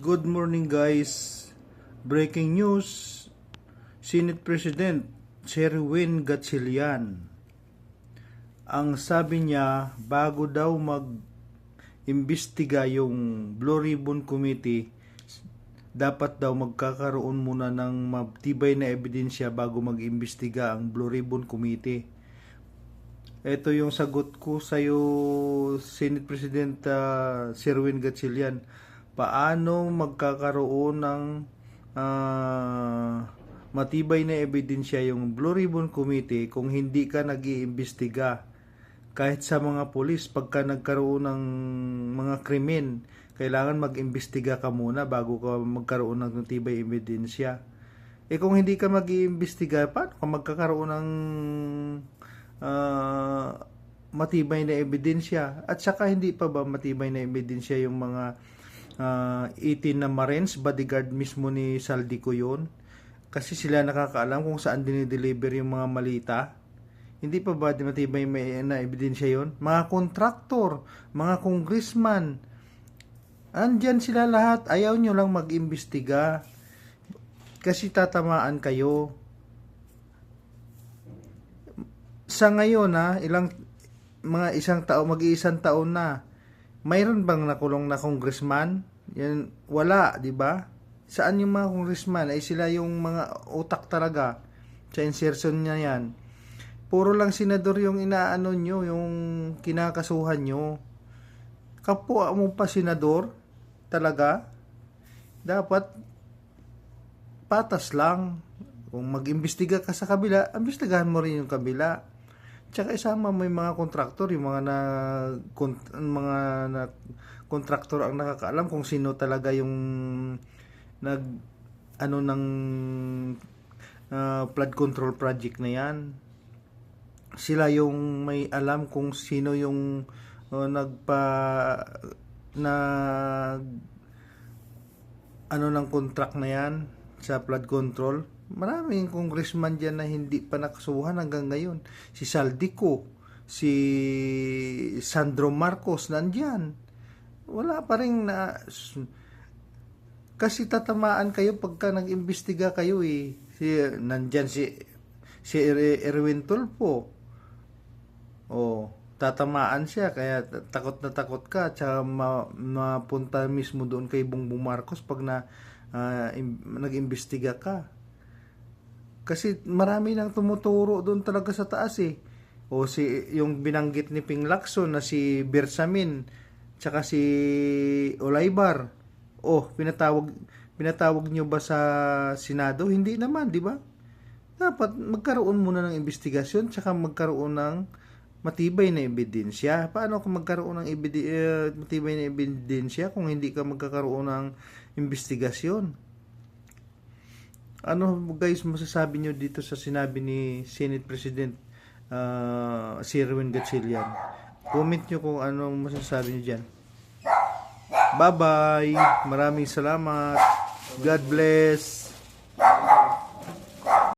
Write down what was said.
Good morning guys. Breaking news. Senate President Sherwin Gatchalian. Ang sabi niya, bago daw mag-imbestiga yung Blue Ribbon Committee, dapat daw magkakaroon muna ng matibay na ebidensya bago mag-imbestiga ang Blue Ribbon Committee. Ito yung sagot ko sa iyo, Senate President Sherwin Gatchalian. Paano magkakaroon ng matibay na ebidensya yung Blue Ribbon Committee kung hindi ka nag-iimbestiga? Kahit sa mga pulis, pagka nagkaroon ng mga krimen, kailangan mag-imbestiga ka muna bago ka magkaroon ng matibay ebidensya. Kung hindi ka mag-iimbestiga, paano ka magkakaroon ng matibay na ebidensya? At saka hindi pa ba matibay na ebidensya yung mga 18 na Marines, bodyguard mismo ni Saldico yun? Kasi sila nakakaalam kung saan dinideliver yung mga malita. Hindi pa ba matibay na ebidensya yun? Mga kontraktor, mga congressman, andyan sila lahat. Ayaw nyo lang mag-imbestiga kasi tatamaan kayo. Sa ngayon mag-iisang taon na, mayroon bang nakulong na congressman? Yan, wala, di ba? Saan yung mga congressman? Ay sila yung mga utak talaga sa insertion niya yan. Puro lang senador yung inaano nyo, yung kinakasuhan nyo. Kapwa mo pa senador? Talaga? Dapat patas lang. Kung mag-imbestiga ka sa kabila, imbestigahan mo rin yung kabila. Tsaka isama mo yung mga kontraktor, yung mga kontraktor ang nakakaalam kung sino talaga yung flood control project na yan. Sila yung may alam kung sino yung ng contract na yan sa flood control. Maraming congressman dyan na hindi pa nakasuhan hanggang ngayon. Si Saldico, si Sandro Marcos, nandyan. Wala pa rin na... Kasi tatamaan kayo pagka nag-imbestiga kayo eh. Nandyan si Erwin Tulfo. Tatamaan siya. Kaya takot na takot ka. Tsaka mapunta mismo doon kay Bongbong Marcos pag nag-imbestiga ka. Kasi marami nang tumuturo doon talaga sa taas eh. Yung binanggit ni Ping Lacson na si Bersamin, tsaka si Olaybar. Pinatawag nyo ba sa Senado? Hindi naman, di ba? Dapat magkaroon muna ng investigasyon, tsaka magkaroon ng matibay na ebidensya. Paano kung magkaroon ng matibay na ebidensya kung hindi ka magkakaroon ng investigasyon? Ano guys masasabi nyo dito sa sinabi ni Senate President Sherwin Gatchalian? Comment nyo kung anong masasabi nyo dyan. Bye bye, maraming salamat, God bless.